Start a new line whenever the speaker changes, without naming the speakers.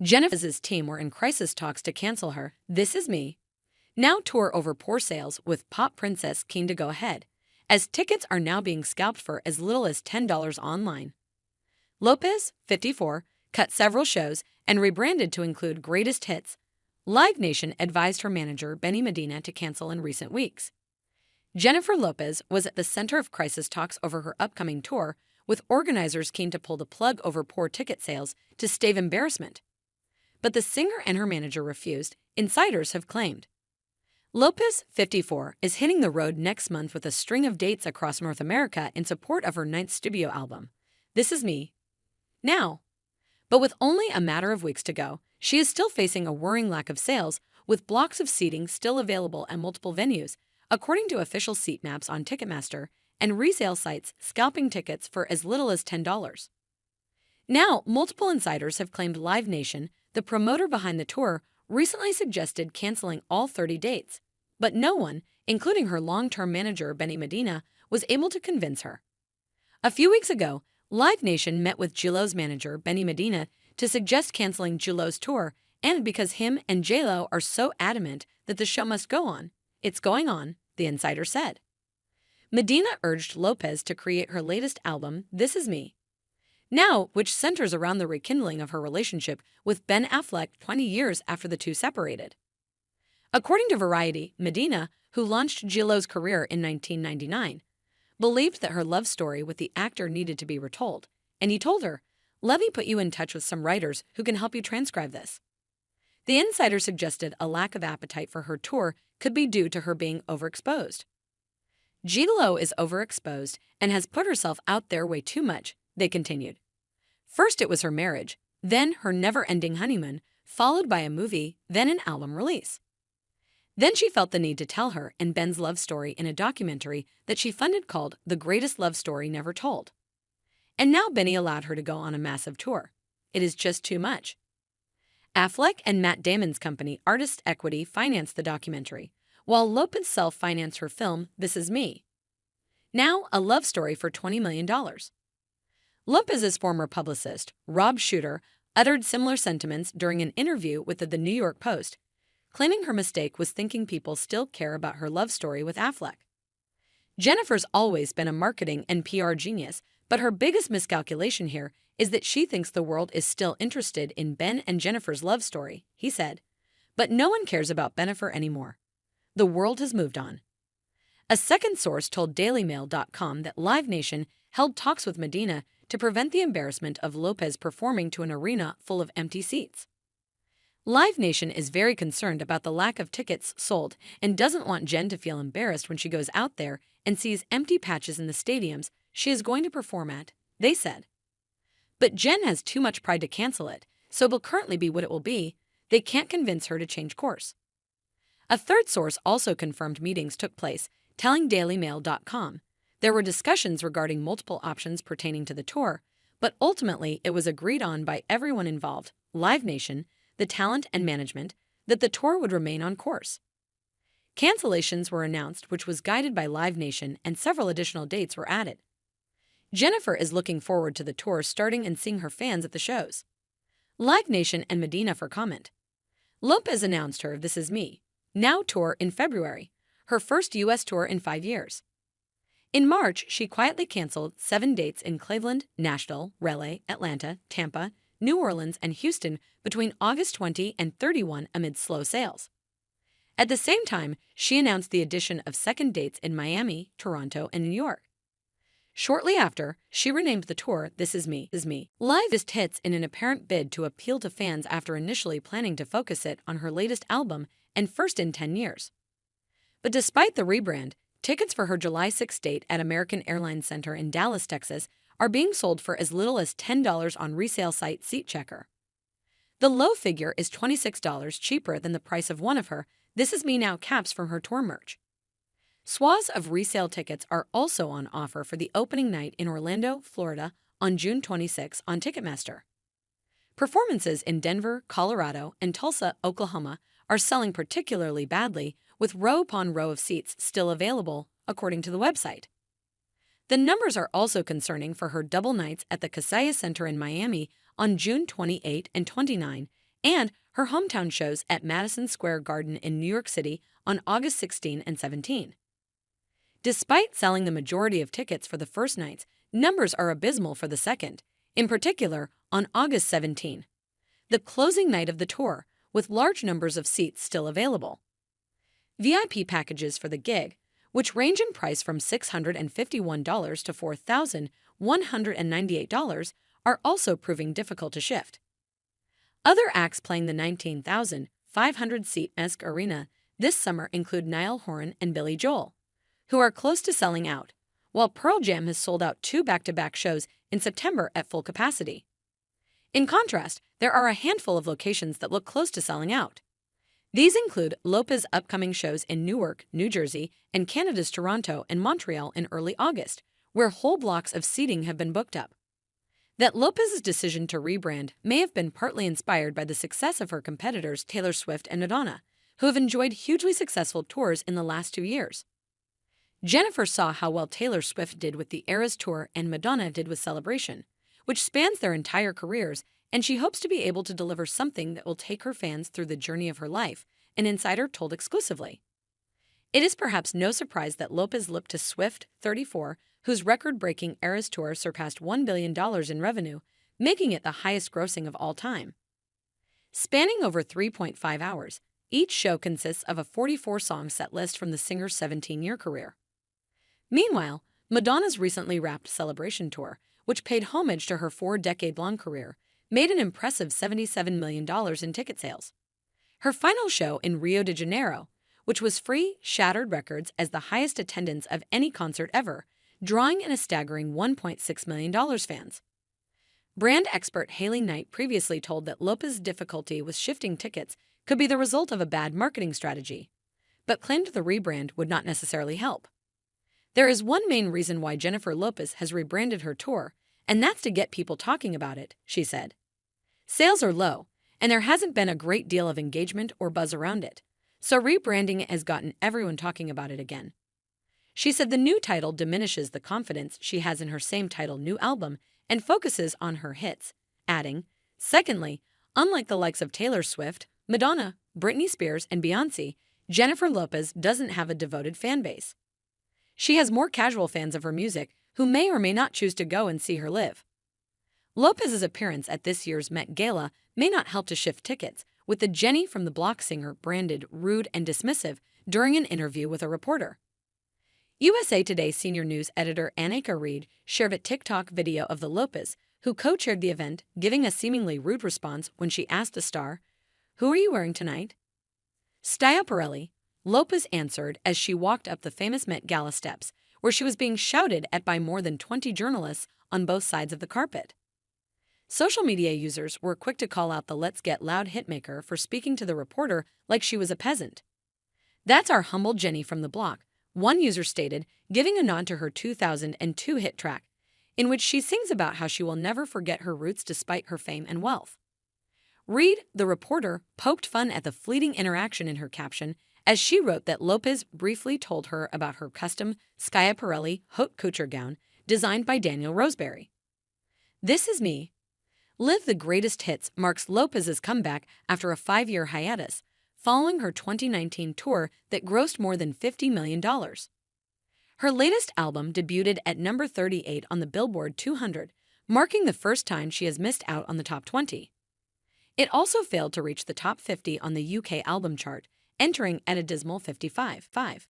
Jennifer's team were in crisis talks to cancel her This Is Me Now tour over poor sales, with pop princess keen to go ahead, as tickets are now being scalped for as little as $10 online. Lopez, 54, cut several shows and rebranded to include greatest hits. Live Nation advised her manager, Medina, to cancel in recent weeks. Jennifer Lopez was at the center of crisis talks over her upcoming tour, with organizers keen to pull the plug over poor ticket sales to stave embarrassment. But the singer and her manager refused, insiders have claimed. Lopez, 54, is hitting the road next month with a string of dates across North America in support of her 9th studio album, This Is Me Now. But with only a matter of weeks to go, she is still facing a worrying lack of sales, with blocks of seating still available at multiple venues, according to official seat maps on Ticketmaster, and resale sites scalping tickets for as little as $10. Now, multiple insiders have claimed Live Nation, the promoter behind the tour, recently suggested canceling all 30 dates, but no one, including her long-term manager Medina, was able to convince her. A few weeks ago, Live Nation met with J.Lo's manager Medina to suggest canceling J.Lo's tour, and because him and J.Lo are so adamant that the show must go on, it's going on, the insider said. Medina urged Lopez to create her latest album, This Is Me Now, which centers around the rekindling of her relationship with Ben Affleck 20 years after the two separated. According to Variety, Medina, who launched J.Lo's career in 1999, believed that her love story with the actor needed to be retold, and he told her, "Let me put you in touch with some writers who can help you transcribe this." The insider suggested a lack of appetite for her tour could be due to her being overexposed. J.Lo is overexposed and has put herself out there way too much, they continued. First it was her marriage, then her never-ending honeymoon, followed by a movie, then an album release. Then she felt the need to tell her and Ben's love story in a documentary that she funded called The Greatest Love Story Never Told. And now Benny allowed her to go on a massive tour. It is just too much. Affleck and Matt Damon's company, Artist Equity, financed the documentary, while Lopez self-financed her film, This Is Me Now, a love story for $20 million. Lopez's former publicist, Rob Shooter, uttered similar sentiments during an interview with the New York Post, claiming her mistake was thinking people still care about her love story with Affleck. Jennifer's always been a marketing and PR genius, but her biggest miscalculation here is that she thinks the world is still interested in Ben and Jennifer's love story, he said. But no one cares about Jennifer anymore. The world has moved on. A second source told DailyMail.com that Live Nation held talks with Medina to prevent the embarrassment of Lopez performing to an arena full of empty seats. Live Nation is very concerned about the lack of tickets sold and doesn't want Jen to feel embarrassed when she goes out there and sees empty patches in the stadiums she is going to perform at, they said. But Jen has too much pride to cancel it, so it will currently be what it will be. They can't convince her to change course. A third source also confirmed meetings took place, telling DailyMail.com there were discussions regarding multiple options pertaining to the tour, but ultimately it was agreed on by everyone involved, Live Nation, the talent and management, that the tour would remain on course. Cancellations were announced, which was guided by Live Nation, and several additional dates were added. Jennifer is looking forward to the tour starting and seeing her fans at the shows. Live Nation and Medina for comment. Lopez announced her This Is Me Now tour in February, her first U.S. tour in 5 years. In March, she quietly canceled 7 dates in Cleveland, Nashville, Raleigh, Atlanta, Tampa, New Orleans, and Houston between August 20 and 31 amid slow sales. At the same time, she announced the addition of second dates in Miami, Toronto, and New York. Shortly after, she renamed the tour This Is Me Live hits in an apparent bid to appeal to fans after initially planning to focus it on her latest album and first in 10 years. But despite the rebrand, tickets for her July 6 date at American Airlines Center in Dallas, Texas, are being sold for as little as $10 on resale site SeatChecker. The low figure is $26 cheaper than the price of one of her This Is Me Now caps from her tour merch. Swaths of resale tickets are also on offer for the opening night in Orlando, Florida on June 26 on Ticketmaster. Performances in Denver, Colorado, and Tulsa, Oklahoma are selling particularly badly, with row upon row of seats still available, according to the website. The numbers are also concerning for her double nights at the Casaya Center in Miami on June 28 and 29, and her hometown shows at Madison Square Garden in New York City on August 16 and 17. Despite selling the majority of tickets for the first nights, numbers are abysmal for the second, in particular on August 17, the closing night of the tour, with large numbers of seats still available. VIP packages for the gig, which range in price from $651 to $4,198, are also proving difficult to shift. Other acts playing the 19,500-seat Esk Arena this summer include Niall Horan and Billy Joel, who are close to selling out, while Pearl Jam has sold out 2 back-to-back shows in September at full capacity. In contrast, there are a handful of locations that look close to selling out. These include Lopez's upcoming shows in Newark, New Jersey, and Canada's Toronto and Montreal in early August, where whole blocks of seating have been booked up. That Lopez's decision to rebrand may have been partly inspired by the success of her competitors Taylor Swift and Madonna, who have enjoyed hugely successful tours in the last 2 years. Jennifer saw how well Taylor Swift did with the Eras Tour and Madonna did with Celebration, which spans their entire careers, and she hopes to be able to deliver something that will take her fans through the journey of her life, an insider told exclusively. It is perhaps no surprise that Lopez looked to Swift, 34, whose record-breaking Eras Tour surpassed $1 billion in revenue, making it the highest grossing of all time. Spanning over 3.5 hours, each show consists of a 44-song set list from the singer's 17-year career. Meanwhile, Madonna's recently wrapped Celebration Tour, which paid homage to her 4-decade-long career, made an impressive $77 million in ticket sales. Her final show in Rio de Janeiro, which was free, shattered records as the highest attendance of any concert ever, drawing in a staggering $1.6 million fans. Brand expert Haley Knight previously told that Lopez's difficulty with shifting tickets could be the result of a bad marketing strategy, but claimed the rebrand would not necessarily help. There is one main reason why Jennifer Lopez has rebranded her tour, and that's to get people talking about it, she said. Sales are low, and there hasn't been a great deal of engagement or buzz around it, so rebranding has gotten everyone talking about it again. She said the new title diminishes the confidence she has in her same-title new album and focuses on her hits, adding, "Secondly, unlike the likes of Taylor Swift, Madonna, Britney Spears, and Beyoncé, Jennifer Lopez doesn't have a devoted fan base. She has more casual fans of her music who may or may not choose to go and see her live." Lopez's appearance at this year's Met Gala may not help to shift tickets, with the Jenny from the Block singer branded rude and dismissive during an interview with a reporter. USA Today senior news editor Annika Reed shared a TikTok video of the Lopez, who co-chaired the event, giving a seemingly rude response when she asked the star, "Who are you wearing tonight?" Schiaparelli, Lopez answered as she walked up the famous Met Gala steps, where she was being shouted at by more than 20 journalists on both sides of the carpet. Social media users were quick to call out the Let's Get Loud hitmaker for speaking to the reporter like she was a peasant. "That's our humble Jenny from the block," one user stated, giving a nod to her 2002 hit track, in which she sings about how she will never forget her roots despite her fame and wealth. Reed, the reporter, poked fun at the fleeting interaction in her caption as she wrote that Lopez briefly told her about her custom Schiaparelli haute couture gown designed by Daniel Roseberry. "This is me." Live the Greatest Hits marks Lopez's comeback after a 5-year hiatus, following her 2019 tour that grossed more than $50 million. Her latest album debuted at number 38 on the Billboard 200, marking the first time she has missed out on the top 20. It also failed to reach the top 50 on the UK album chart, entering at a dismal 55.